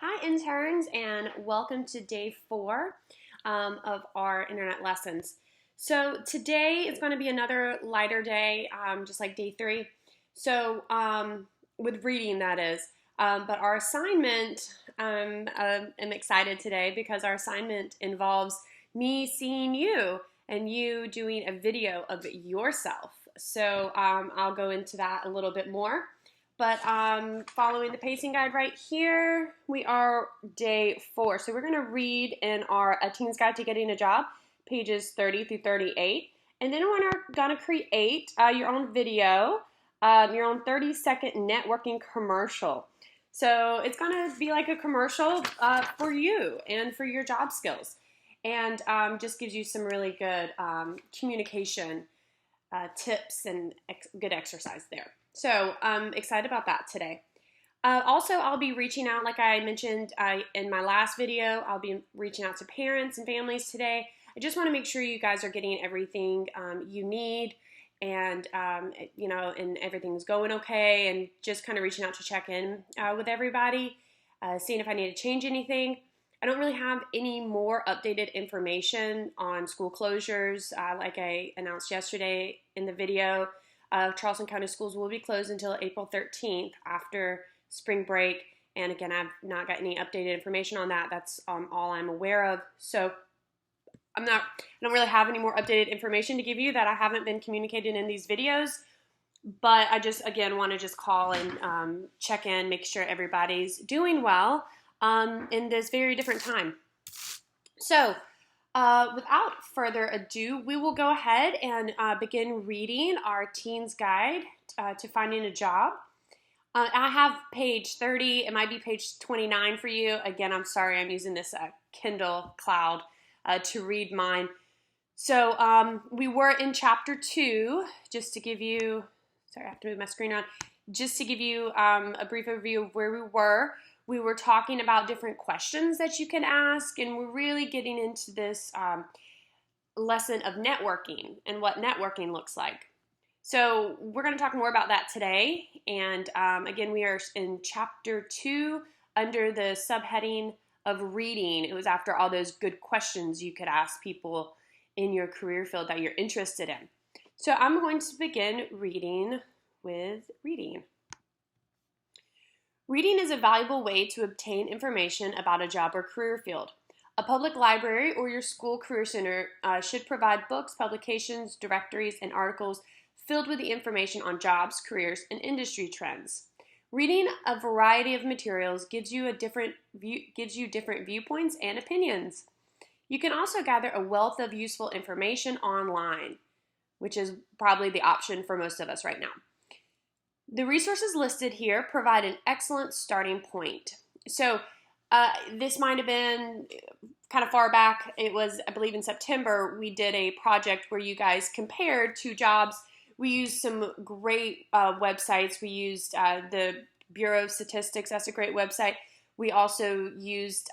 Hi, interns, and welcome to day 4 of our internet lessons. So today is going to be another lighter day, just like day 3. So with reading, that is. But our assignment, I'm excited today because our assignment involves me seeing you and you doing a video of yourself. So I'll go into that a little bit more. But following the pacing guide right here, we are day 4. So we're going to read in our A Teen's Guide to Getting a Job, pages 30 through 38. And then we're going to create your own video, your own 30-second networking commercial. So it's going to be like a commercial for you and for your job skills. And just gives you some really good communication tips and good exercise there. So I'm excited about that today. Also, I'll be reaching out, like I mentioned in my last video, I'll be reaching out to parents and families today. I just want to make sure you guys are getting everything you need and, and everything's going okay, and just kind of reaching out to check in with everybody, seeing if I need to change anything. I don't really have any more updated information on school closures. Like I announced yesterday in the video, Charleston County schools will be closed until April 13th after spring break. And again, I've not got any updated information on that. That's all I'm aware of. So I don't really have any more updated information to give you that I haven't been communicating in these videos. But I just, again, want to just call and check in, make sure everybody's doing well in this very different time. So without further ado, we will go ahead and begin reading our Teen's Guide to Finding a Job. I have page 30. It might be page 29 for you. Again, I'm sorry, I'm using this Kindle Cloud to read mine. So we were in chapter 2, just to give you, sorry, I have to move my screen around, just to give you a brief overview of where we were. We were talking about different questions that you can ask, and we're really getting into this lesson of networking and what networking looks like. So we're going to talk more about that today. And again, we are in chapter 2 under the subheading of reading. It was after all those good questions you could ask people in your career field that you're interested in. So I'm going to begin reading with reading. Reading is a valuable way to obtain information about a job or career field. A public library or your school career center should provide books, publications, directories, and articles filled with the information on jobs, careers, and industry trends. Reading a variety of materials gives you different viewpoints and opinions. You can also gather a wealth of useful information online, which is probably the option for most of us right now. The resources listed here provide an excellent starting point. So this might have been kind of far back. It was, I believe in September, we did a project where you guys compared two jobs. We used some great websites. We used the Bureau of Statistics. That's a great website. We also used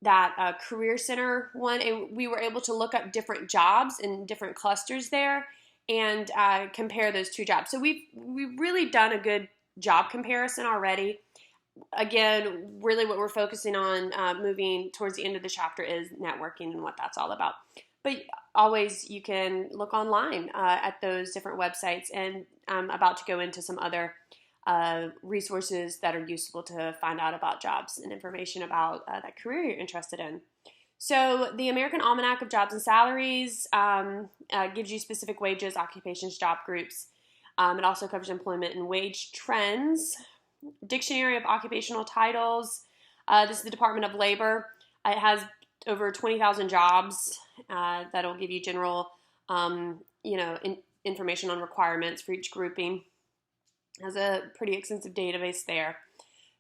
that Career Center one, and we were able to look up different jobs and different clusters there and compare those two jobs. So we've really done a good job comparison already. Again, really what we're focusing on moving towards the end of the chapter is networking and what that's all about. But always you can look online at those different websites, and I'm about to go into some other resources that are useful to find out about jobs and information about that career you're interested in. So the American Almanac of Jobs and Salaries gives you specific wages, occupations, job groups. It also covers employment and wage trends. Dictionary of Occupational Titles. This is the Department of Labor. It has over 20,000 jobs that'll give you general, information on requirements for each grouping. It has a pretty extensive database there.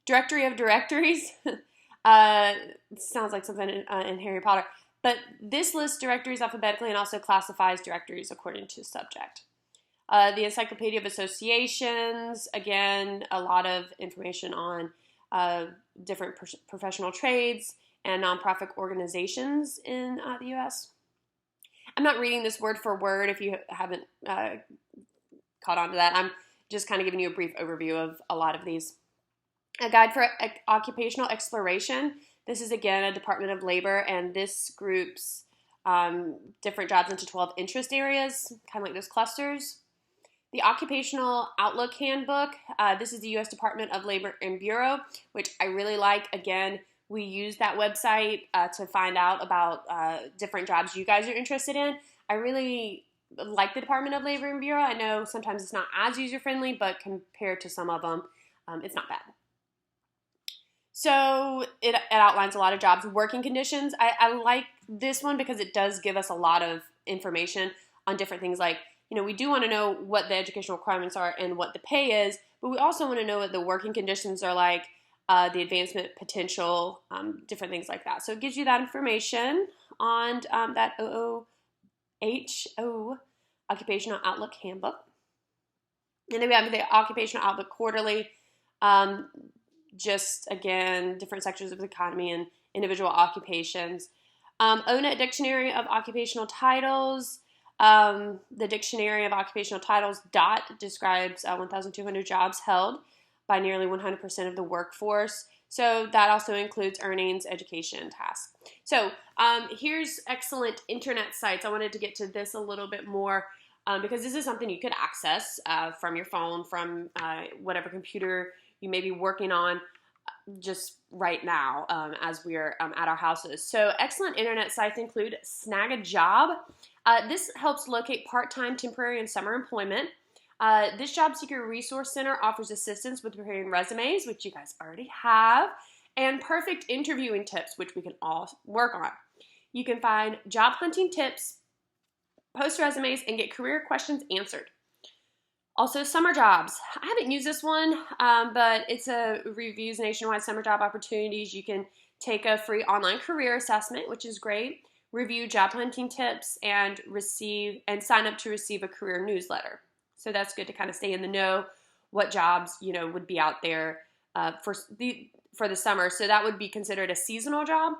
Directory of Directories. Sounds like something in Harry Potter. But this lists directories alphabetically and also classifies directories according to subject. The Encyclopedia of Associations, again, a lot of information on different professional trades and nonprofit organizations in the U.S. I'm not reading this word for word if you haven't caught on to that. I'm just kind of giving you a brief overview of a lot of these. A guide for occupational exploration. This is again a Department of Labor, and this groups different jobs into 12 interest areas, kind of like those clusters. The Occupational Outlook Handbook. This is the U.S. Department of Labor and Bureau, which I really like. Again, we use that website to find out about different jobs you guys are interested in. I really like the Department of Labor and Bureau. I know sometimes it's not as user-friendly, but compared to some of them, it's not bad. So it outlines a lot of jobs. Working conditions. I like this one because it does give us a lot of information on different things like, we do want to know what the educational requirements are and what the pay is, but we also want to know what the working conditions are like, the advancement potential, different things like that. So it gives you that information on that OOHO Occupational Outlook Handbook. And then we have the Occupational Outlook Quarterly. Just, again, different sectors of the economy and individual occupations. ONET Dictionary of Occupational Titles. The Dictionary of Occupational Titles describes 1,200 jobs held by nearly 100% of the workforce. So that also includes earnings, education, tasks. So here's excellent internet sites. I wanted to get to this a little bit more because this is something you could access from your phone, from whatever computer you may be working on just right now as we're at our houses. So excellent internet sites include Snag a Job. This helps locate part-time, temporary, and summer employment. This Job Seeker Resource Center offers assistance with preparing resumes, which you guys already have, and perfect interviewing tips, which we can all work on. You can find job hunting tips, post resumes, and get career questions answered. Also, summer jobs. I haven't used this one, but it's a reviews nationwide summer job opportunities. You can take a free online career assessment, which is great, review job hunting tips, and sign up to receive a career newsletter. So that's good to kind of stay in the know what jobs would be out there for the summer. So that would be considered a seasonal job.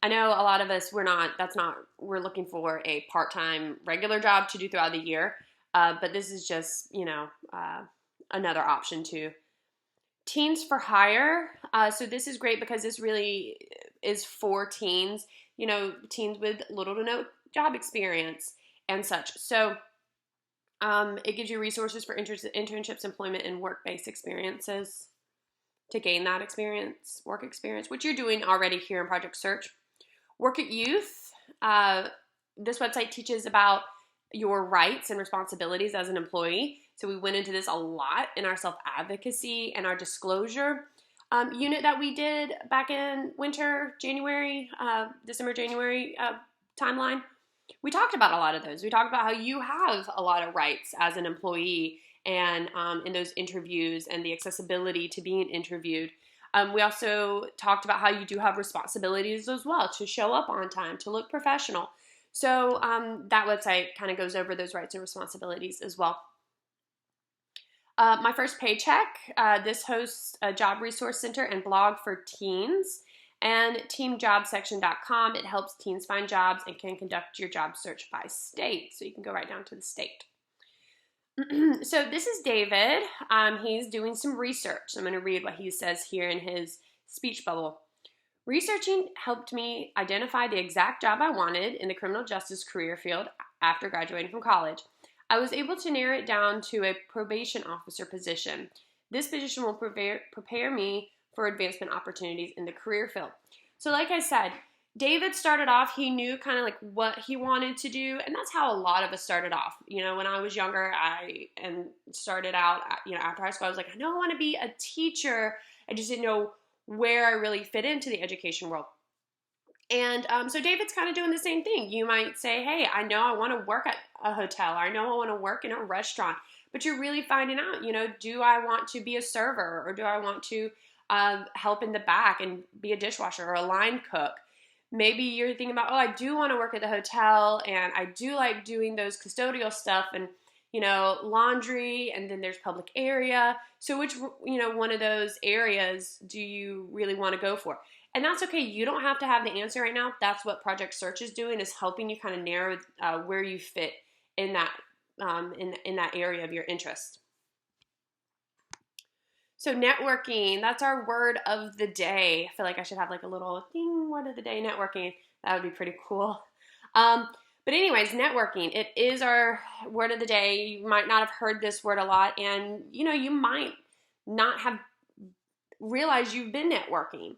I know a lot of us we're looking for a part-time regular job to do throughout the year. But this is just, another option too. Teens for Hire. So this is great because this really is for teens, teens with little to no job experience and such. So it gives you resources for internships, employment, and work-based experiences to gain that experience, work experience, which you're doing already here in Project Search. Work at Youth. This website teaches about your rights and responsibilities as an employee. So we went into this a lot in our self-advocacy and our disclosure unit that we did back in December, January timeline. We talked about a lot of those. We talked about how you have a lot of rights as an employee and in those interviews and the accessibility to being interviewed. We also talked about how you do have responsibilities as well to show up on time, to look professional. So that website kind of goes over those rights and responsibilities as well. My First Paycheck. This hosts a job resource center and blog for teens. And teamjobsection.com. It helps teens find jobs and can conduct your job search by state. So you can go right down to the state. So this is David. He's doing some research. I'm going to read what he says here in his speech bubble. Researching helped me identify the exact job I wanted in the criminal justice career field after graduating from college. I was able to narrow it down to a probation officer position. This position will prepare me for advancement opportunities in the career field. So like I said, David started off, he knew kind of like what he wanted to do, and that's how a lot of us started off. When I was younger, started out, after high school, I was like, I know I want to be a teacher. I just didn't know where I really fit into the education world. And so David's kind of doing the same thing. You might say, hey, I know I want to work at a hotel, or I know I want to work in a restaurant, but you're really finding out, do I want to be a server, or do I want to help in the back and be a dishwasher or a line cook? Maybe you're thinking about, I do want to work at the hotel, and I do like doing those custodial stuff and, laundry, and then there's public area. So which, one of those areas do you really want to go for? And that's okay. You don't have to have the answer right now. That's what Project Search is doing, is helping you kind of narrow where you fit in that in that area of your interest. So networking, that's our word of the day. I feel like I should have like a little ding, word of the day, networking. That would be pretty cool. But anyways, networking, it is our word of the day. You might not have heard this word a lot, and you might not have realized you've been networking.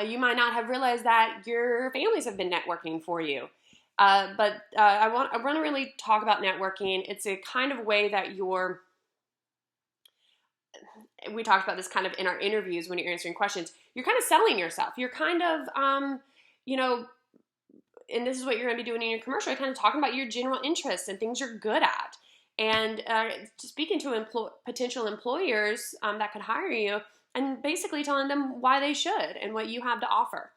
You might not have realized that your families have been networking for you. But I want to really talk about networking. It's a kind of way that we talked about this kind of in our interviews when you're answering questions. You're kind of selling yourself. You're kind of, and this is what you're going to be doing in your commercial. You're kind of talking about your general interests and things you're good at. And speaking to potential employers that could hire you and basically telling them why they should and what you have to offer.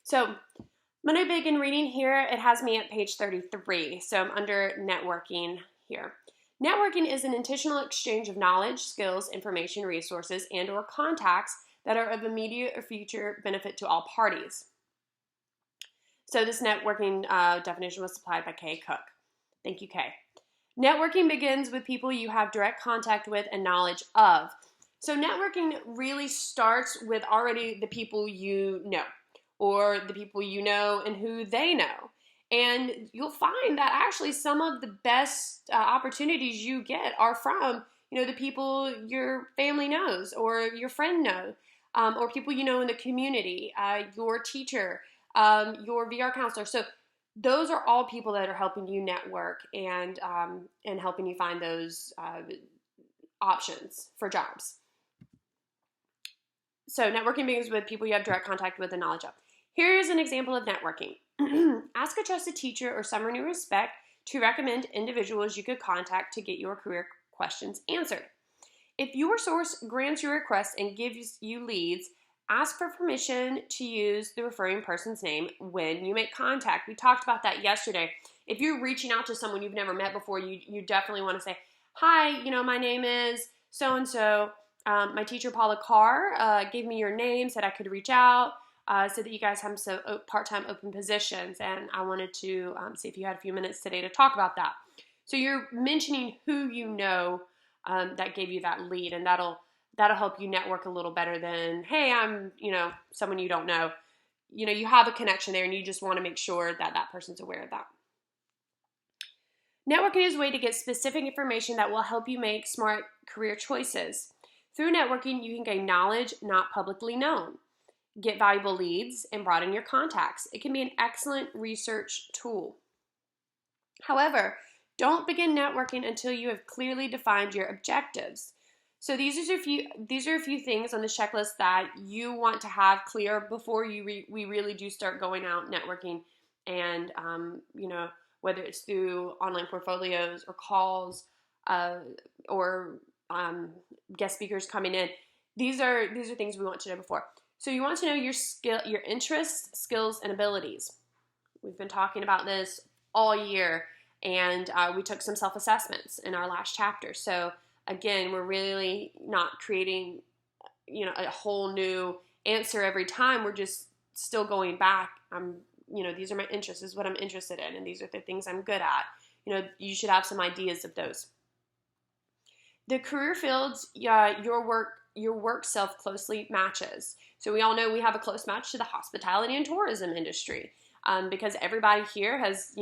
So I'm going to begin reading here. It has me at page 33. So I'm under networking here. Networking is an intentional exchange of knowledge, skills, information, resources, and or contacts that are of immediate or future benefit to all parties. So this networking definition was supplied by Kay Cook. Thank you, Kay. Networking begins with people you have direct contact with and knowledge of. So networking really starts with already the people you know, or the people you know and who they know. And you'll find that actually some of the best opportunities you get are from, the people your family knows or your friend knows, or people you know in the community, your teacher, your VR counselor. So those are all people that are helping you network and helping you find those options for jobs. So networking begins with people you have direct contact with and knowledge of. Here's an example of networking. Ask a trusted teacher or someone you respect to recommend individuals you could contact to get your career questions answered. If your source grants your request and gives you leads, ask for permission to use the referring person's name when you make contact. We talked about that yesterday. If you're reaching out to someone you've never met before, you definitely want to say, hi, my name is so-and-so. My teacher, Paula Carr, gave me your name, said I could reach out, said that you guys have some part-time open positions, and I wanted to see if you had a few minutes today to talk about that. So you're mentioning who you know that gave you that lead, and that'll help you network a little better than, hey, I'm, someone you don't know. You have a connection there and you just want to make sure that that person's aware of that. Networking is a way to get specific information that will help you make smart career choices. Through networking, you can gain knowledge not publicly known, get valuable leads, and broaden your contacts. It can be an excellent research tool. However, don't begin networking until you have clearly defined your objectives. So these are a few things on the checklist that you want to have clear before we really do start going out networking, and whether it's through online portfolios or calls or guest speakers coming in. These are things we want to know before. So you want to know your interests, skills, and abilities. We've been talking about this all year, and we took some self-assessments in our last chapter. So again, we're really not creating, a whole new answer every time. We're just still going back. These are my interests. This is what I'm interested in, and these are the things I'm good at. You should have some ideas of those. The career fields your work self closely matches. So we all know we have a close match to the hospitality and tourism industry. Because everybody here has,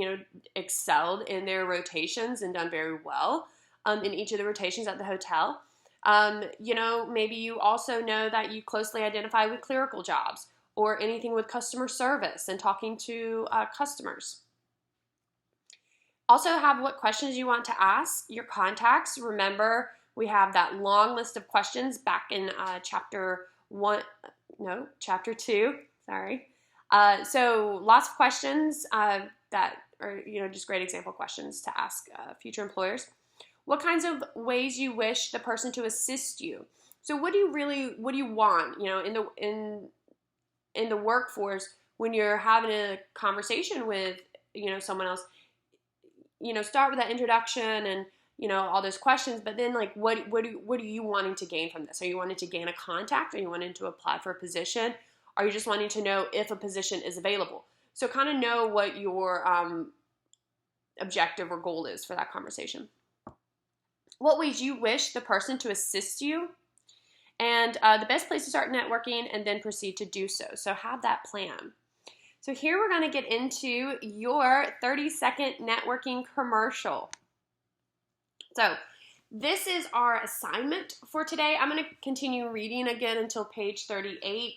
excelled in their rotations and done very well in each of the rotations at the hotel. Maybe you also know that you closely identify with clerical jobs or anything with customer service and talking to customers. Also have what questions you want to ask your contacts. Remember, we have that long list of questions back in chapter 2. Sorry. So lots of questions that are, just great example questions to ask future employers. What kinds of ways you wish the person to assist you? So what do you want, in the workforce when you're having a conversation with, someone else? Start with that introduction and, all those questions, but then what are you wanting to gain from this? Are you wanting to gain a contact? Are you wanting to apply for a position? Are you just wanting to know if a position is available? So kind of know what your objective or goal is for that conversation. What ways you wish the person to assist you? and the best place to start networking and then proceed to do so. So have that plan. So here we're going to get into your 30-second networking commercial. So this is our assignment for today. I'm going to continue reading again until page 38.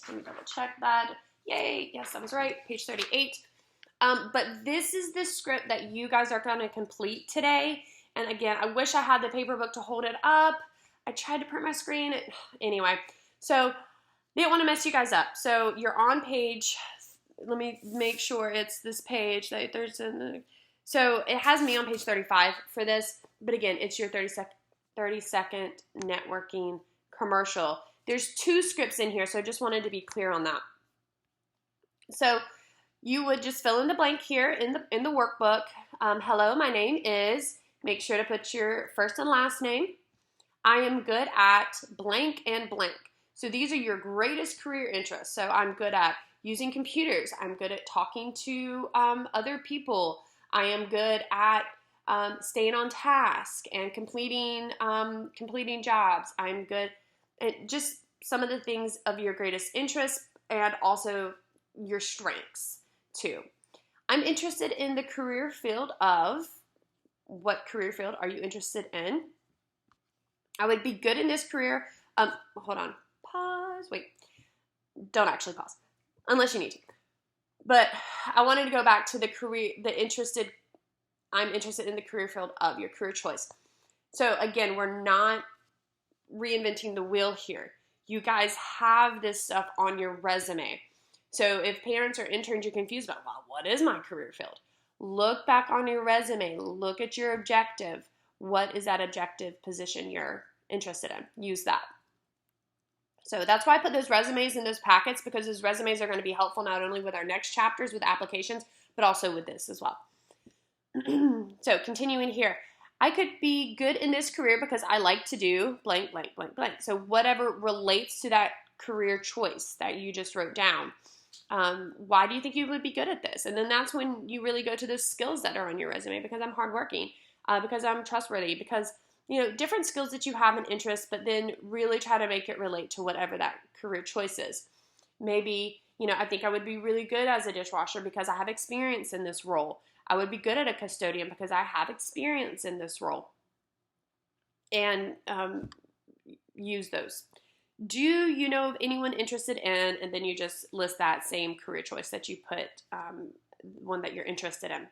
Let me double check that. Yay, yes, I was right, page 38. But this is the script that you guys are going to complete today. And again, I wish I had the paper book to hold it up. I tried to print my screen. Anyway, so didn't want to mess you guys up. So you're on page, let me make sure it's this page. So it has me on page 35 for this. But again, it's your 30-second networking commercial. There's 2 scripts in here, so I just wanted to be clear on that. So you would just fill in the blank here in the workbook. Hello, my name is, make sure to put your first and last name. I am good at blank and blank. So these are your greatest career interests. So I'm good at using computers. I'm good at talking to other people. I am good at staying on task and completing jobs. I'm good at just some of the things of your greatest interests and also your strengths too. I'm interested in the career field of, what career field are you interested in? I would be good in this career. Hold on, pause, wait, don't actually pause unless you need to. But I wanted to go back to the career, I'm interested in the career field of your career choice. So again, we're not reinventing the wheel here. You guys have this stuff on your resume. So if parents or interns are confused about, well, what is my career field? Look back on your resume. Look at your objective. What is that objective position you're interested in? Use that. So that's why I put those resumes in those packets, because those resumes are going to be helpful not only with our next chapters with applications, but also with this as well. So continuing here, I could be good in this career because I like to do blank, blank, blank, blank. So whatever relates to that career choice that you just wrote down. Why do you think you would be good at this? And then that's when you really go to those skills that are on your resume, because I'm hardworking, because I'm trustworthy, because, different skills that you have and interests, but then really try to make it relate to whatever that career choice is. Maybe, I think I would be really good as a dishwasher because I have experience in this role. I would be good at a custodian because I have experience in this role. And use those. Do you know of anyone interested in, and then you just list that same career choice that you put, one that you're interested in.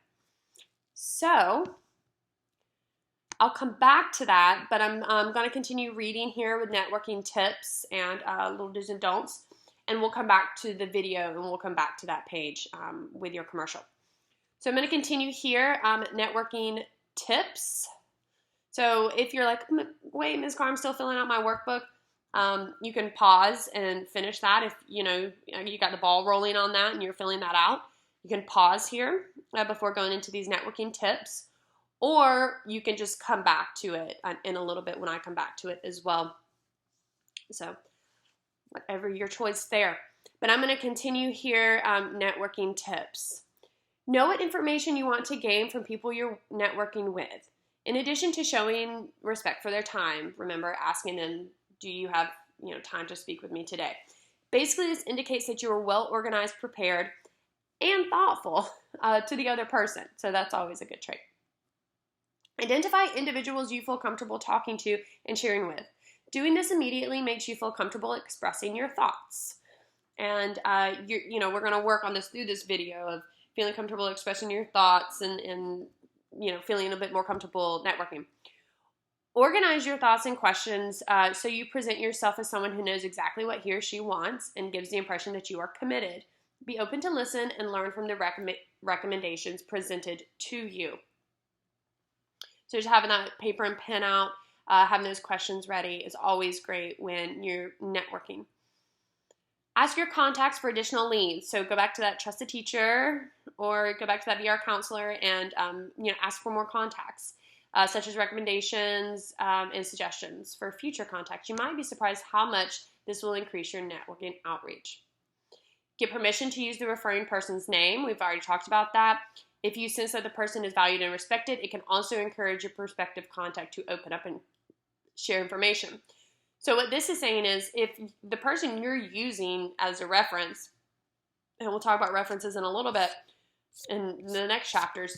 So I'll come back to that, but I'm going to continue reading here with networking tips and little do's and don'ts, and we'll come back to the video and we'll come back to that page with your commercial. So I'm going to continue here, networking tips. So if you're like, wait, Ms. Carr, I'm still filling out my workbook, you can pause and finish that. If you got the ball rolling on that and you're filling that out, you can pause here before going into these networking tips, or you can just come back to it in a little bit when I come back to it as well. So whatever your choice there. But I'm going to continue here, networking tips. Know what information you want to gain from people you're networking with. In addition to showing respect for their time, remember asking them, do you have time to speak with me today? Basically, this indicates that you are well organized, prepared, and thoughtful to the other person. So that's always a good trait. Identify individuals you feel comfortable talking to and sharing with. Doing this immediately makes you feel comfortable expressing your thoughts. And we're going to work on this through this video of feeling comfortable expressing your thoughts and feeling a bit more comfortable networking. Organize your thoughts and questions so you present yourself as someone who knows exactly what he or she wants and gives the impression that you are committed. Be open to listen and learn from the recommendations presented to you. So just having that paper and pen out, having those questions ready is always great when you're networking. Ask your contacts for additional leads. So go back to that trusted teacher or go back to that VR counselor and ask for more contacts, such as recommendations and suggestions for future contacts. You might be surprised how much this will increase your networking outreach. Get permission to use the referring person's name. We've already talked about that. If you sense that the person is valued and respected, it can also encourage your prospective contact to open up and share information. So what this is saying is if the person you're using as a reference, and we'll talk about references in a little bit in the next chapters,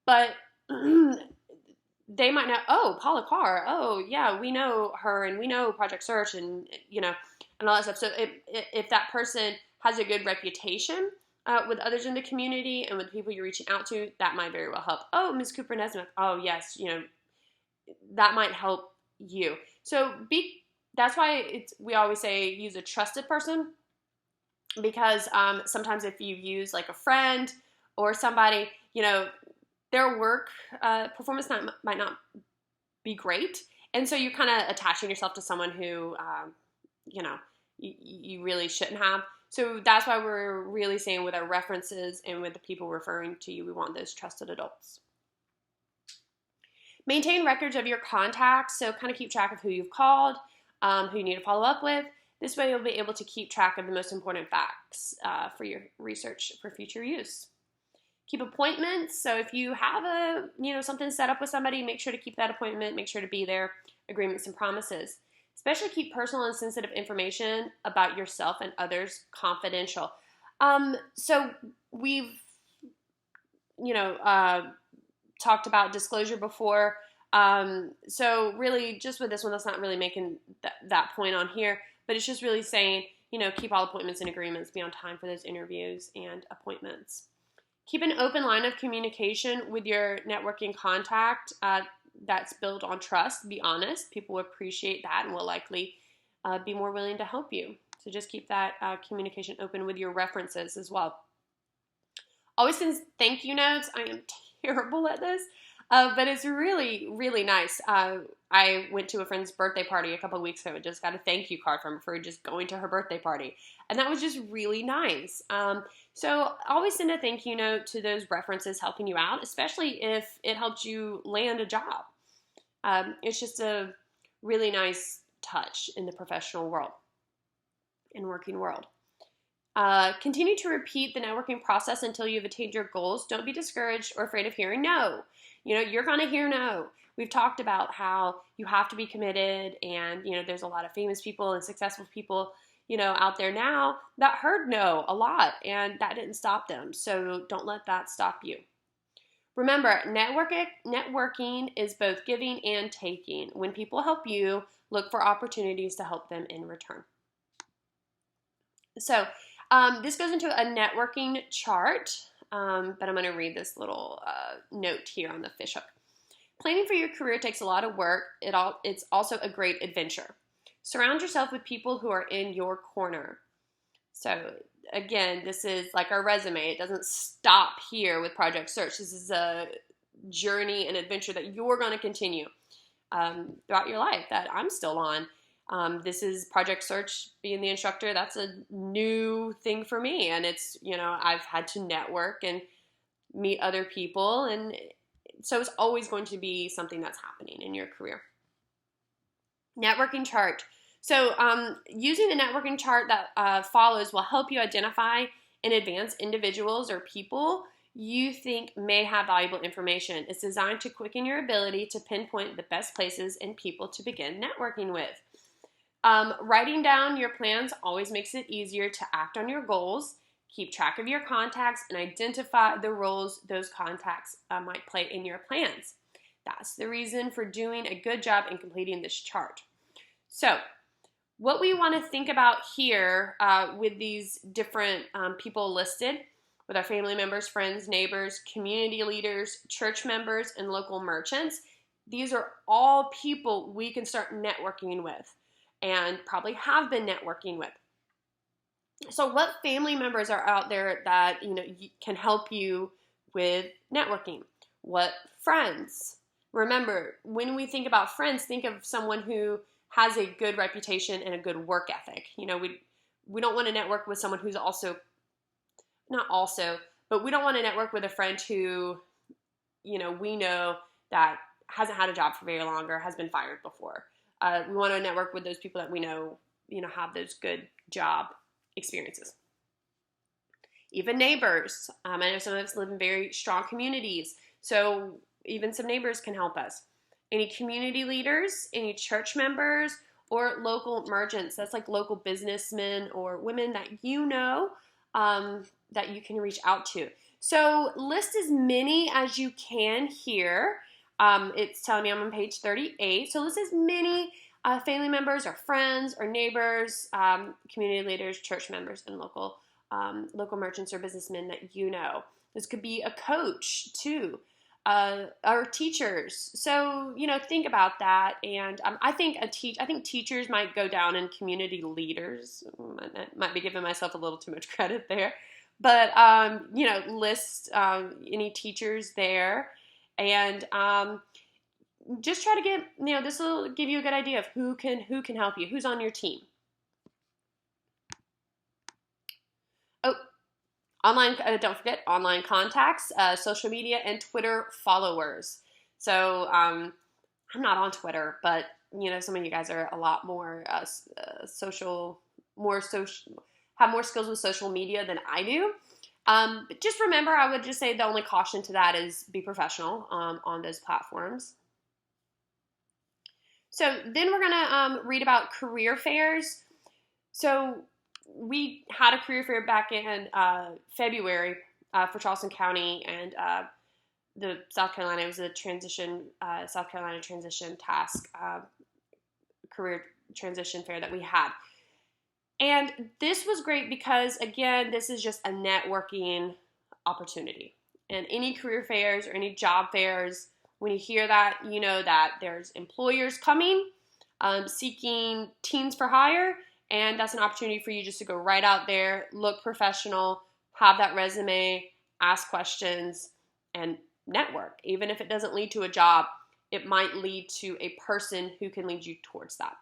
but they might know, oh, Paula Carr, oh, yeah, we know her and we know Project Search and, and all that stuff. So if that person has a good reputation with others in the community and with people you're reaching out to, that might very well help. Oh, Ms. Cooper Nesmith, oh, yes, that might help you. So that's why we always say use a trusted person, because sometimes if you use like a friend or somebody, their work performance might not be great. And so you're kind of attaching yourself to someone who, you really shouldn't have. So that's why we're really saying with our references and with the people referring to you, we want those trusted adults. Maintain records of your contacts. So kind of keep track of who you've called, who you need to follow up with. This way you'll be able to keep track of the most important facts for your research for future use. Keep appointments. So if you have something set up with somebody, make sure to keep that appointment, make sure to be there, agreements and promises. Especially keep personal and sensitive information about yourself and others confidential. So we've, talked about disclosure before. So really just with this one, that's not really making that point on here, but it's just really saying, keep all appointments and agreements, be on time for those interviews and appointments. Keep an open line of communication with your networking contact that's built on trust. Be honest. People will appreciate that and will likely be more willing to help you. So just keep that communication open with your references as well. Always send thank you notes. I am terrible at this, but it's really, really nice. I went to a friend's birthday party a couple of weeks ago and just got a thank you card from her for just going to her birthday party. And that was just really nice. So always send a thank you note to those references helping you out, especially if it helps you land a job. It's just a really nice touch in the professional world and working world. Continue to repeat the networking process until you've attained your goals. Don't be discouraged or afraid of hearing no. You're going to hear no. We've talked about how you have to be committed, and, there's a lot of famous people and successful people, out there now that heard no a lot, and that didn't stop them. So don't let that stop you. Remember, networking is both giving and taking. When people help you, look for opportunities to help them in return. So this goes into a networking chart, but I'm going to read this little note here on the fishhook. Planning for your career takes a lot of work. It's also a great adventure. Surround yourself with people who are in your corner. So again, this is like our resume. It doesn't stop here with Project Search. This is a journey and adventure that you're going to continue throughout your life that I'm still on. This is Project Search, being the instructor. That's a new thing for me. And it's, I've had to network and meet other people. And so it's always going to be something that's happening in your career. Networking chart. So using the networking chart that follows will help you identify in advance individuals or people you think may have valuable information. It's designed to quicken your ability to pinpoint the best places and people to begin networking with. Writing down your plans always makes it easier to act on your goals, keep track of your contacts, and identify the roles those contacts might play in your plans. That's the reason for doing a good job in completing this chart. So, what we want to think about here with these different people listed, with our family members, friends, neighbors, community leaders, church members, and local merchants, these are all people we can start networking with and probably have been networking with. So what family members are out there that can help you with networking? What friends? Remember, when we think about friends, think of someone who has a good reputation and a good work ethic. We don't want to network with someone who's but we don't want to network with a friend who, we know that hasn't had a job for very long or has been fired before. We want to network with those people that we know, have those good job experiences. Even neighbors. I know some of us live in very strong communities, so even some neighbors can help us. Any community leaders, any church members, or local merchants. That's like local businessmen or women that you know that you can reach out to. So list as many as you can here. It's telling me I'm on page 38. So list as many family members or friends or neighbors, community leaders, church members, and local merchants or businessmen that you know. This could be a coach too, or teachers. So think about that. And I think teachers might go down in community leaders. Might be giving myself a little too much credit there, but list any teachers there, and just try to get this will give you a good idea of who can help you, who's on your team. Oh, online, don't forget online contacts, social media, and Twitter followers. So I'm not on Twitter, but some of you guys are a lot more social, have more skills with social media than I do. But just remember, I would just say the only caution to that is be professional on those platforms. So then we're going to read about career fairs. So we had a career fair back in February for Charleston County and the South Carolina. It was a South Carolina transition task, career transition fair that we had. And this was great because, again, this is just a networking opportunity. And any career fairs or any job fairs, when you hear that, you know that there's employers coming, seeking teens for hire, and that's an opportunity for you just to go right out there, look professional, have that resume, ask questions, and network. Even if it doesn't lead to a job, it might lead to a person who can lead you towards that.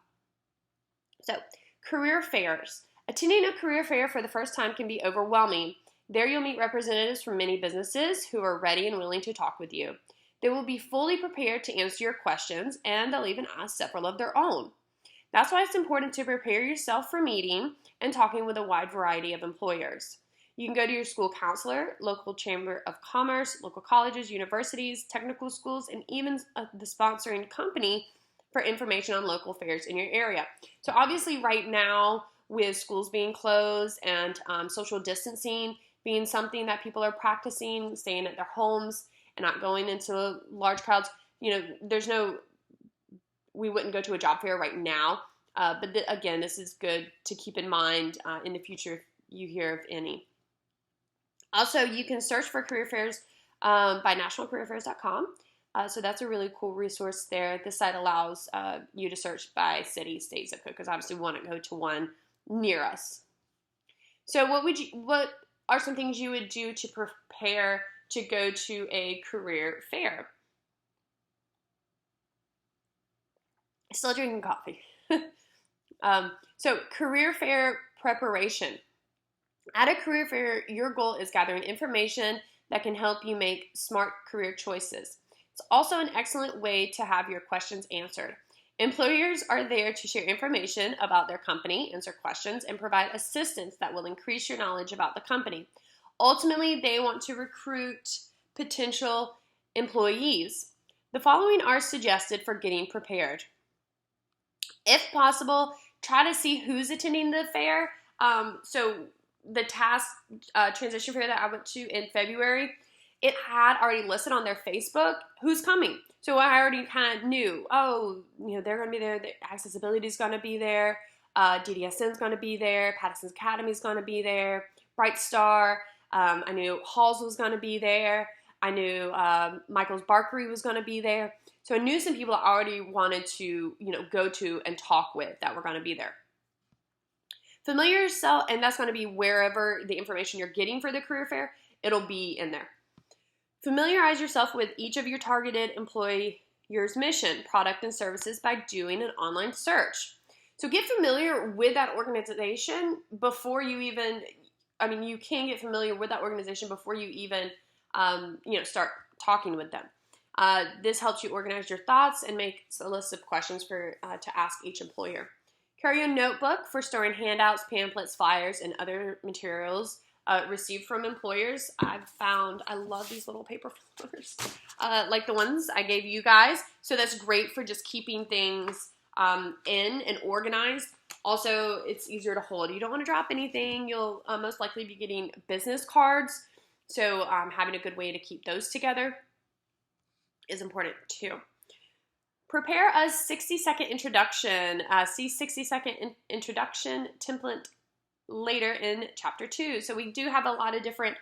So, career fairs. Attending a career fair for the first time can be overwhelming. There you'll meet representatives from many businesses who are ready and willing to talk with you. They will be fully prepared to answer your questions, and they'll even ask several of their own. That's why it's important to prepare yourself for meeting and talking with a wide variety of employers. You can go to your school counselor, local chamber of commerce, local colleges, universities, technical schools, and even the sponsoring company for information on local fairs in your area. So obviously right now, with schools being closed and social distancing being something that people are practicing, staying at their homes and not going into large crowds, we wouldn't go to a job fair right now. But again, this is good to keep in mind in the future if you hear of any. Also, you can search for career fairs by nationalcareerfairs.com. So that's a really cool resource there. This site allows you to search by city, state, zip code, because obviously we want to go to one near us. So what are some things you would do to prepare to go to a career fair? Still drinking coffee. So career fair preparation. At a career fair, your goal is gathering information that can help you make smart career choices. It's also an excellent way to have your questions answered. Employers are there to share information about their company, answer questions, and provide assistance that will increase your knowledge about the company. Ultimately, they want to recruit potential employees. The following are suggested for getting prepared. If possible, try to see who's attending the fair. So the task transition fair that I went to in February, it had already listed on their Facebook who's coming. So I already kind of knew, they're going to be there. The accessibility is going to be there. DDSN is going to be there. Patterson's Academy is going to be there. Bright Star. I knew Halls was going to be there. I knew Michael's Barkery was going to be there. So I knew some people I already wanted to, go to and talk with that were going to be there. Familiar yourself, and that's going to be wherever the information you're getting for the career fair, it'll be in there. Familiarize yourself with each of your targeted employer's mission, product, and services by doing an online search. So get familiar with that organization before you even, you can get familiar with that organization before you even, start talking with them. This helps you organize your thoughts and make a list of questions to ask each employer. Carry a notebook for storing handouts, pamphlets, flyers, and other materials received from employers. I love these little paper folders, like the ones I gave you guys. So that's great for just keeping things in and organized. Also, it's easier to hold. You don't want to drop anything. You'll most likely be getting business cards. So having a good way to keep those together is important too. Prepare a 60-second introduction. See 60-second introduction template later in chapter 2. So we do have a lot of different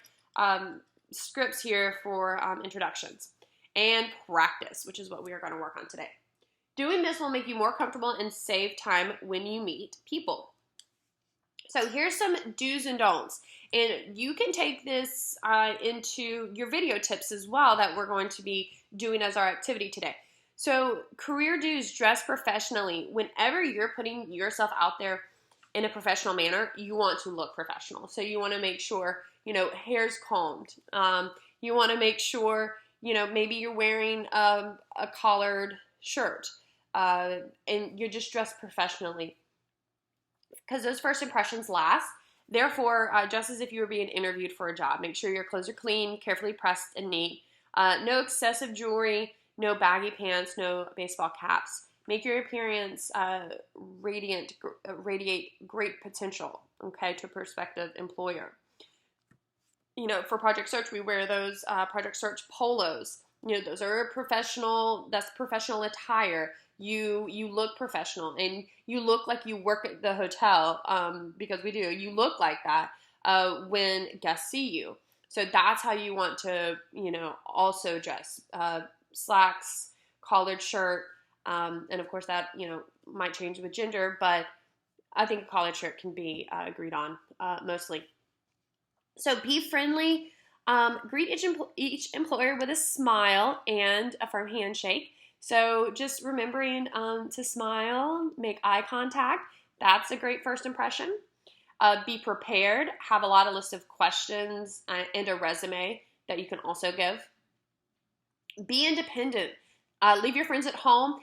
scripts here for introductions. And practice, which is what we are going to work on today. Doing this will make you more comfortable and save time when you meet people. So here's some do's and don'ts. And you can take this into your video tips as well that we're going to be doing as our activity today. So career do's: dress professionally. Whenever you're putting yourself out there in a professional manner, you want to look professional. So you want to make sure, hair's combed. You want to make sure, maybe you're wearing a collared shirt and you're just dressed professionally. Because those first impressions last. Therefore, just as if you were being interviewed for a job, make sure your clothes are clean, carefully pressed, and neat. No excessive jewelry, no baggy pants, no baseball caps. Make your appearance radiate great potential, okay, to a prospective employer. For Project Search, we wear those Project Search polos. Those are that's professional attire. You look professional, and you look like you work at the hotel, because we do. You look like that when guests see you. So that's how you want to, also dress. Slacks, collared shirt, and of course that, might change with gender, but I think a collared shirt can be agreed on mostly. So be friendly. Greet each employer with a smile and a firm handshake. So just remembering to smile, make eye contact. That's a great first impression. Be prepared. Have a lot of lists of questions and a resume that you can also give. Be independent. Leave your friends at home.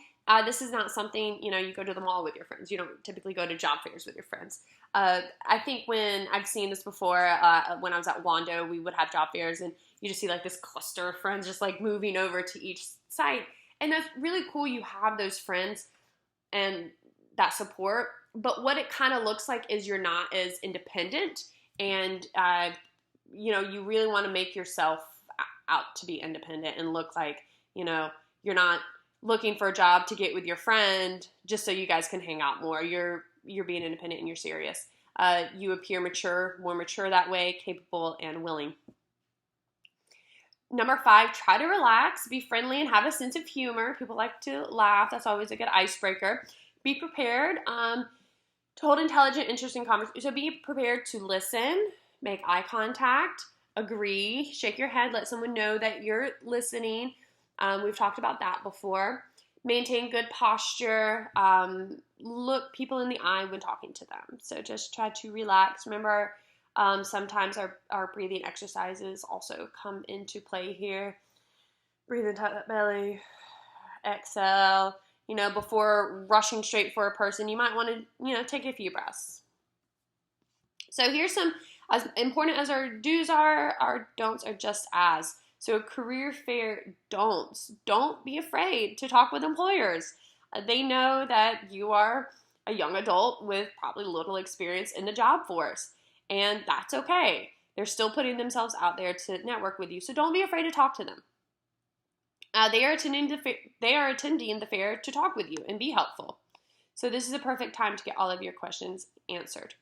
This is not something, you go to the mall with your friends. You don't typically go to job fairs with your friends. I think when I've seen this before, when I was at Wando, we would have job fairs, and you just see like this cluster of friends just like moving over to each site. And that's really cool. You have those friends and that support. But what it kind of looks like is you're not as independent, and, you really want to make yourself out to be independent and look like, you're not looking for a job to get with your friend just so you guys can hang out more. You're being independent and you're serious. You appear more mature that way, capable and willing. Number 5, try to relax, be friendly, and have a sense of humor. People like to laugh. That's always a good icebreaker. Be prepared to hold intelligent, interesting conversations. So be prepared to listen, make eye contact, agree, shake your head, let someone know that you're listening. We've talked about that before. Maintain good posture. Look people in the eye when talking to them. So just try to relax. Remember, sometimes our breathing exercises also come into play here. Breathe into that belly. Exhale. Before rushing straight for a person, you might want to, take a few breaths. So here's some, as important as our do's are, our don'ts are just as. So career fair don'ts. Don't be afraid to talk with employers. They know that you are a young adult with probably little experience in the job force, and that's okay. They're still putting themselves out there to network with you, so don't be afraid to talk to them. They are attending the fair to talk with you and be helpful. So this is a perfect time to get all of your questions answered.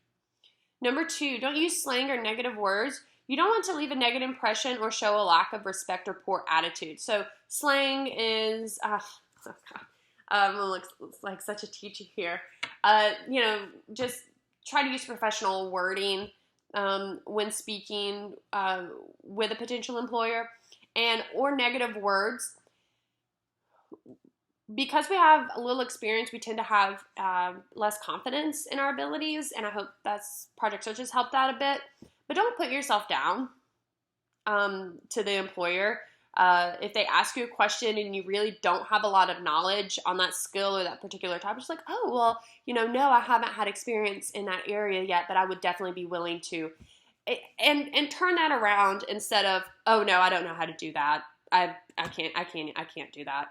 Number 2, don't use slang or negative words. You don't want to leave a negative impression or show a lack of respect or poor attitude. So slang is, looks like such a teacher here. Just try to use professional wording when speaking with a potential employer, or negative words. Because we have a little experience, we tend to have less confidence in our abilities, and I hope that's Project Search has helped that a bit. But don't put yourself down to the employer. If they ask you a question and you really don't have a lot of knowledge on that skill or that particular topic, just like, oh, well, no, I haven't had experience in that area yet, but I would definitely be willing to. And turn that around instead of, oh, no, I don't know how to do that. I can't do that.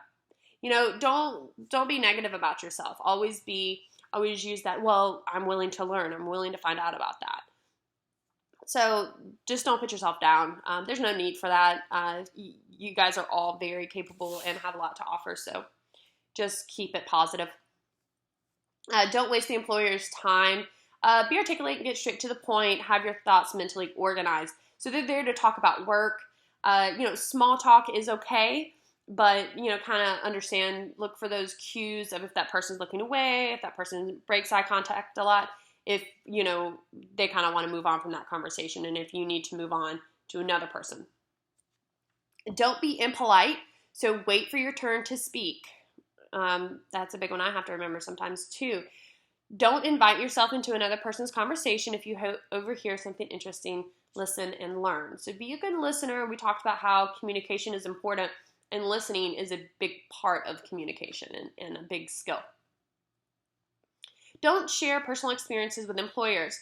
Don't be negative about yourself. Always use that, well, I'm willing to learn. I'm willing to find out about that. So just don't put yourself down. There's no need for that. You guys are all very capable and have a lot to offer. So just keep it positive. Don't waste the employer's time. Be articulate and get straight to the point. Have your thoughts mentally organized. So they're there to talk about work. Small talk is okay, but, kind of understand, look for those cues of if that person's looking away, if that person breaks eye contact a lot, if, they kind of want to move on from that conversation, and if you need to move on to another person. Don't be impolite, so wait for your turn to speak. That's a big one I have to remember sometimes too. Don't invite yourself into another person's conversation if you overhear something interesting. Listen and learn. So be a good listener. We talked about how communication is important, and listening is a big part of communication and a big skill. Don't share personal experiences with employers.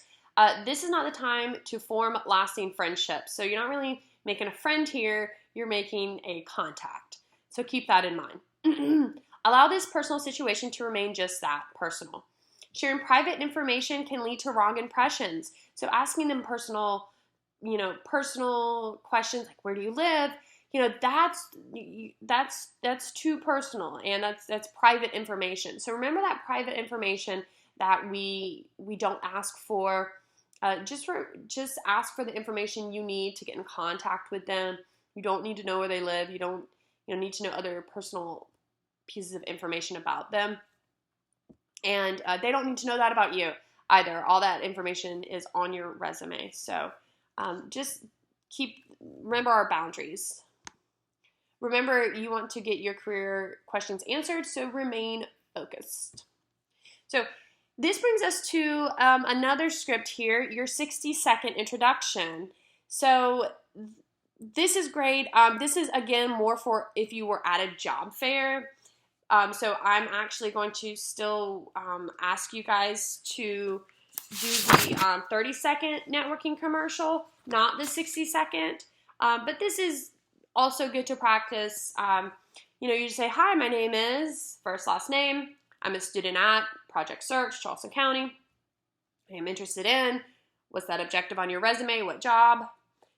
This is not the time to form lasting friendships. So you're not really making a friend here, you're making a contact. So keep that in mind. Allow this personal situation to remain just that, personal. Sharing private information can lead to wrong impressions. So asking them personal questions like, where do you live? That's too personal, and that's private information. So remember that private information that we don't ask for. Just ask for the information you need to get in contact with them. You don't need to know where they live. You don't need to know other personal pieces of information about them. And they don't need to know that about you either. All that information is on your resume. So just remember our boundaries. Remember, you want to get your career questions answered, so remain focused. So this brings us to another script here, your 60-second introduction. So this is great. This is, again, more for if you were at a job fair. So I'm actually going to still ask you guys to do the 30-second networking commercial, not the 60-second. But this is also good to practice. You just say, hi, my name is, first, last name. I'm a student at Project Search, Charleston County. I am interested in, what's that objective on your resume, what job?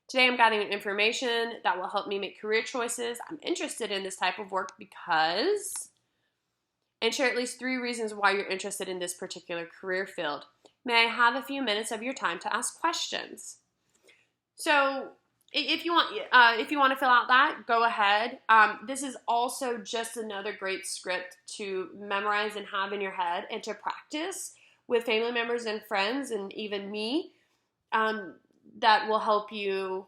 Today I'm gathering information that will help me make career choices. I'm interested in this type of work because, and share at least 3 reasons why you're interested in this particular career field. May I have a few minutes of your time to ask questions? So if you want to fill out that, go ahead. This is also just another great script to memorize and have in your head and to practice with family members and friends and even me. That will help you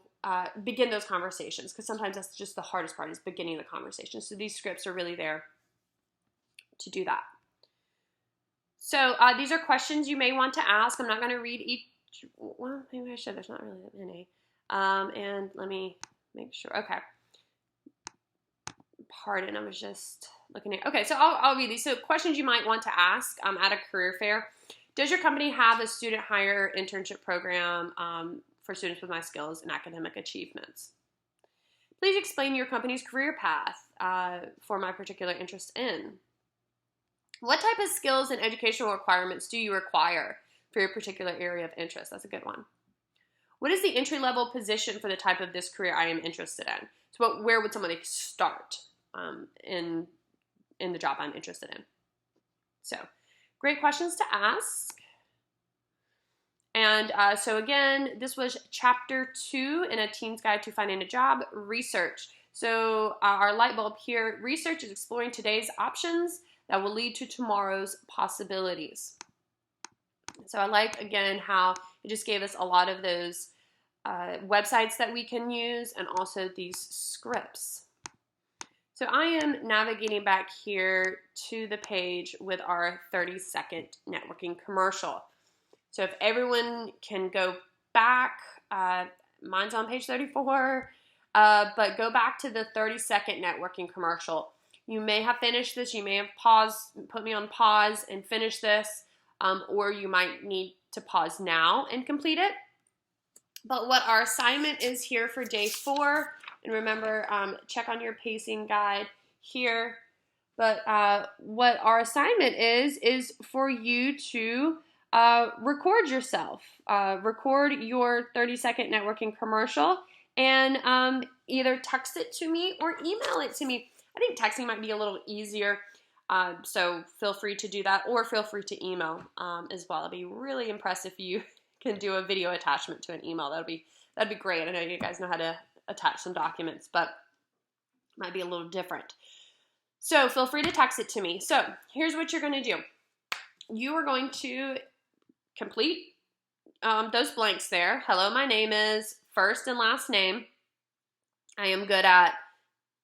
begin those conversations, because sometimes that's just the hardest part, is beginning the conversation. So these scripts are really there to do that. So these are questions you may want to ask. I'm not going to read each. Well, maybe I should. There's not really that many. And let me make sure. Okay. Pardon, I was just looking at. Okay, so I'll read these. So questions you might want to ask at a career fair. Does your company have a student hire internship program for students with my skills and academic achievements? Please explain your company's career path for my particular interest in. What type of skills and educational requirements do you require for your particular area of interest? That's a good one. What is the entry-level position for the type of this career I am interested in? So where would somebody start in the job I'm interested in? So great questions to ask. And so again, this was chapter 2 in A Teen's Guide to Finding a Job, research. So our light bulb here, research is exploring today's options that will lead to tomorrow's possibilities. So I like, again, how it just gave us a lot of those websites that we can use, and also these scripts. So I am navigating back here to the page with our 30-second networking commercial. So if everyone can go back, mine's on page 34, but go back to the 30-second networking commercial. You may have finished this, you may have put me on pause and finish this, or you might need to pause now and complete it. But what our assignment is here for day 4, and remember, check on your pacing guide here. But what our assignment is for you to record yourself, record your 30-second networking commercial, and either text it to me or email it to me. I think texting might be a little easier, so feel free to do that, or feel free to email as well. I'd be really impressed if you can do a video attachment to an email. That'd be great. I know you guys know how to attach some documents, but it might be a little different. So feel free to text it to me. So here's what you're going to do. You are going to complete those blanks there. Hello, my name is, first and last name. I am good at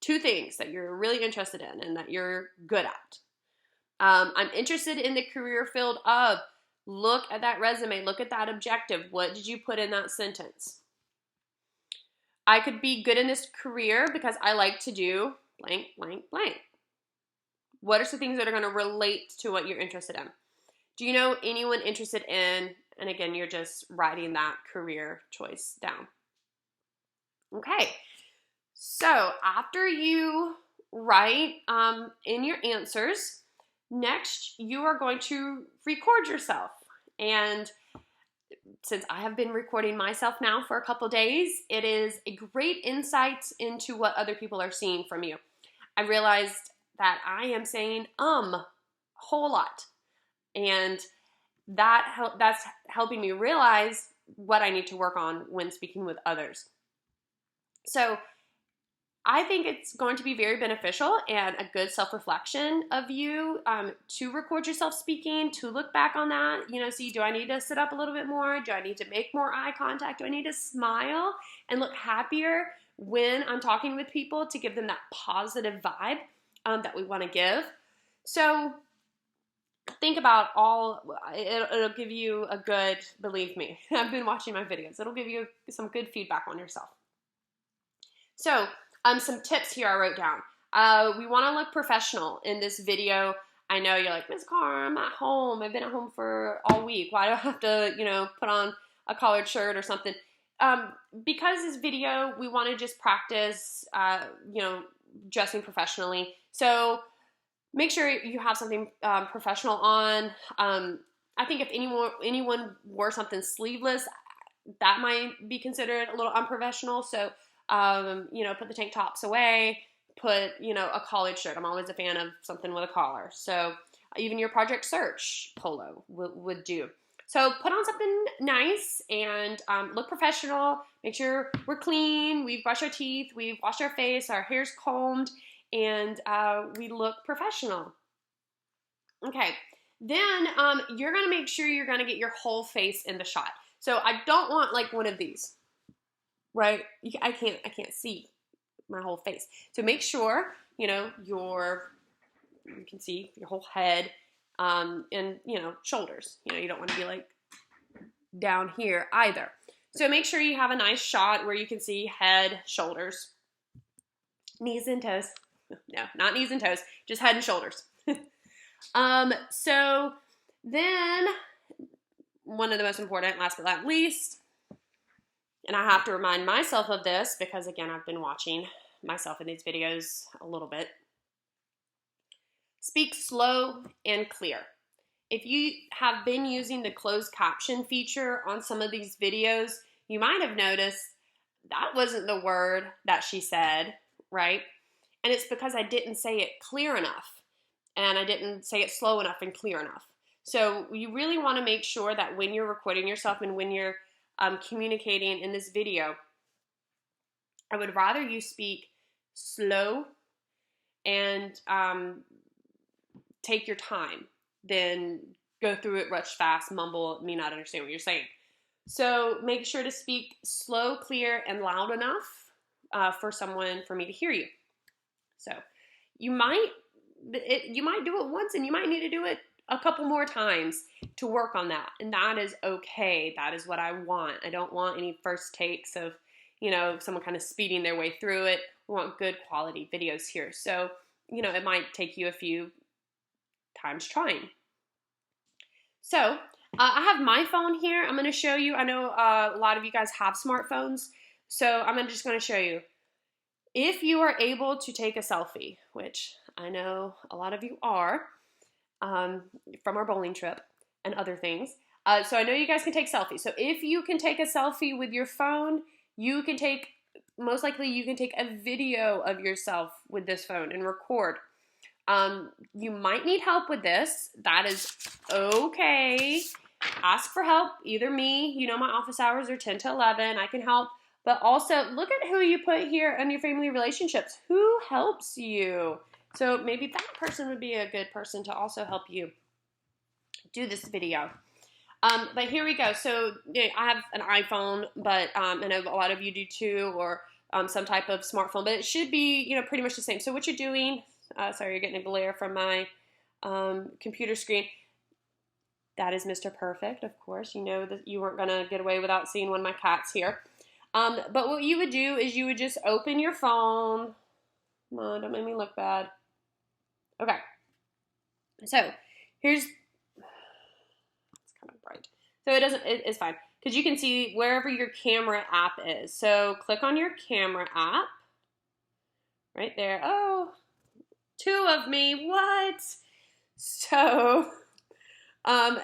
2 things that you're really interested in and that you're good at. I'm interested in the career field of, look at that resume, look at that objective. What did you put in that sentence? I could be good in this career because I like to do blank, blank, blank. What are some things that are going to relate to what you're interested in? Do you know anyone interested in, and again, you're just writing that career choice down. Okay, so after you write in your answers, next you are going to record yourself. And since I have been recording myself now for a couple days, it is a great insight into what other people are seeing from you. I realized that I am saying a whole lot, and that's helping me realize what I need to work on when speaking with others. So I think it's going to be very beneficial and a good self-reflection of you to record yourself speaking, to look back on that, see, do I need to sit up a little bit more? Do I need to make more eye contact? Do I need to smile and look happier when I'm talking with people to give them that positive vibe that we want to give? So think about it'll give you a good, believe me, I've been watching my videos. It'll give you some good feedback on yourself. So some tips here I wrote down. We want to look professional in this video. I know you're like, Ms. Carr, I'm at home. I've been at home for all week. Why do I have to, put on a collared shirt or something? Because this video, we want to just practice, dressing professionally. So make sure you have something professional on. I think if anyone wore something sleeveless, that might be considered a little unprofessional. So put the tank tops away, put, a collared shirt. I'm always a fan of something with a collar. So even your Project Search polo would do. So put on something nice and look professional. Make sure we're clean. We've brushed our teeth. We've washed our face. Our hair's combed. And we look professional. Okay. Then you're going to make sure you're going to get your whole face in the shot. So I don't want like one of these. Right? I can't see my whole face. So make sure, you can see your whole head, and, shoulders. You don't want to be like down here either. So make sure you have a nice shot where you can see head, shoulders, knees and toes. No, not knees and toes, just head and shoulders. So then one of the most important, last but not least, and I have to remind myself of this because, again, I've been watching myself in these videos a little bit. Speak slow and clear. If you have been using the closed caption feature on some of these videos, you might have noticed that wasn't the word that she said, right? And it's because I didn't say it clear enough, and I didn't say it slow enough and clear enough. So you really want to make sure that when you're recording yourself and when you're communicating in this video, I would rather you speak slow and take your time than go through it rush fast, mumble, me not understand what you're saying. So make sure to speak slow, clear, and loud enough for me to hear you. So you might do it once, and you might need to do it a couple more times to work on that. And that is okay. That is what I want. I don't want any first takes of, someone kind of speeding their way through it. We want good quality videos here. So, it might take you a few times trying. So, I have my phone here. I'm going to show you. I know a lot of you guys have smartphones. So, I'm just going to show you. if you are able to take a selfie, which I know a lot of you are, from our bowling trip and other things. So I know you guys can take selfies. So if you can take a selfie with your phone, most likely you can take a video of yourself with this phone and record. You might need help with this. That is okay. Ask for help. Either me, my office hours are 10 to 11. I can help. But also look at who you put here in your family relationships. Who helps you? So maybe that person would be a good person to also help you do this video. But here we go. So I have an iPhone, but I know a lot of you do too, or some type of smartphone. But it should be, pretty much the same. So what you're doing, sorry, you're getting a glare from my computer screen. That is Mr. Perfect, of course. You know that you weren't going to get away without seeing one of my cats here. But what you would do is you would just open your phone. Come on, don't make me look bad. Okay. So here's, it's kind of bright. So it's fine. Because you can see wherever your camera app is. So click on your camera app. Right there. Oh, 2 of me. What? So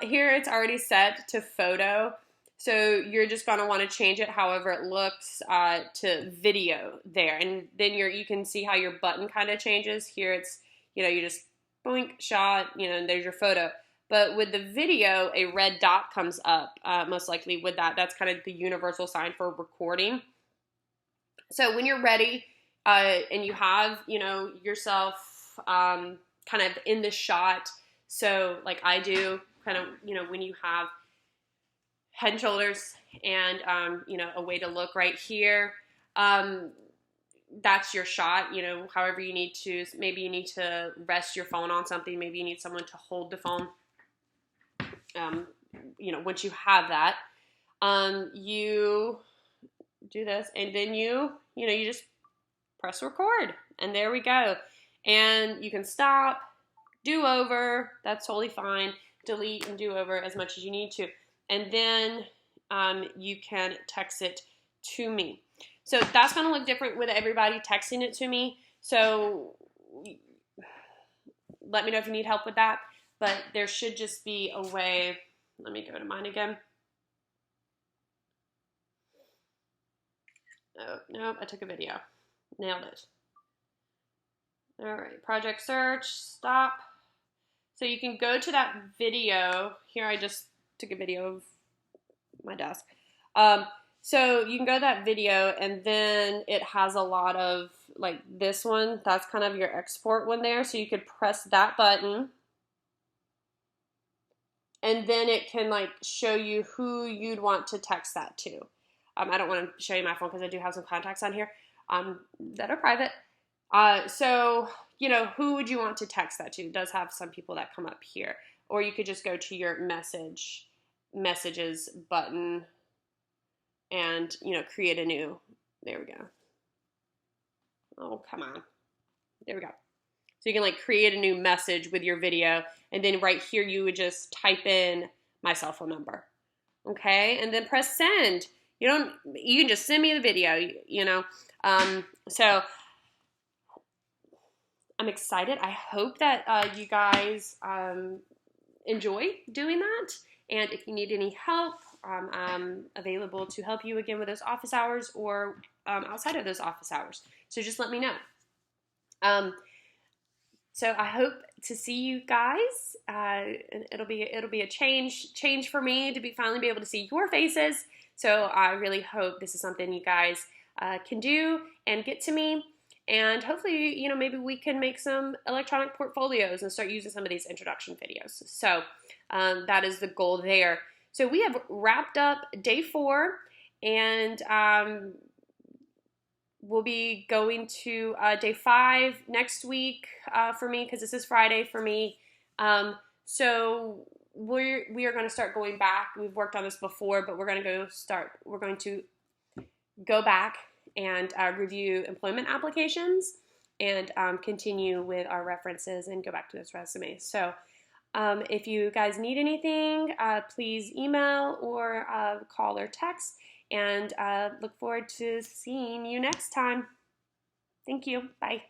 here it's already set to photo. So you're just going to want to change it however it looks to video there. And then you can see how your button kind of changes. Here it's, you just boink, shot, and there's your photo. But with the video, a red dot comes up, most likely with that. That's kind of the universal sign for recording. So when you're ready and you have, yourself kind of in the shot, so like I do, kind of, when you have head and shoulders and, a way to look right here, that's your shot, however you need to. Maybe you need to rest your phone on something. Maybe you need someone to hold the phone. Once you have that, you do this and then you just press record and there we go. And you can stop, do over, that's totally fine. Delete and do over as much as you need to. And then you can text it to me. So that's going to look different with everybody texting it to me. So let me know if you need help with that. But there should just be a way. Let me go to mine again. Oh, nope, I took a video. Nailed it. All right, project search, stop. So you can go to that video. Here I just took a video of my desk. So you can go to that video and then it has a lot of, like this one, that's kind of your export one there. So you could press that button. And then it can like show you who you'd want to text that to. I don't want to show you my phone because I do have some contacts on here that are private. So, who would you want to text that to? It does have some people that come up here. Or you could just go to your messages button and, create a new. There we go. Oh, come on. There we go. So you can like create a new message with your video. And then right here, you would just type in my cell phone number. Okay. And then press send. You can just send me the video, So I'm excited. I hope that you guys enjoy doing that. And if you need any help, I'm available to help you again with those office hours or outside of those office hours. So just let me know. So I hope to see you guys. It'll be a change for me to finally be able to see your faces. So I really hope this is something you guys can do and get to me. And hopefully, maybe we can make some electronic portfolios and start using some of these introduction videos. So that is the goal there. So we have wrapped up day 4, and we'll be going to day 5 next week for me, because this is Friday for me. So we are going to start going back. We've worked on this before, but we're going to go back and review employment applications and continue with our references and go back to those resumes. So if you guys need anything, please email or call or text, and look forward to seeing you next time. Thank you. Bye.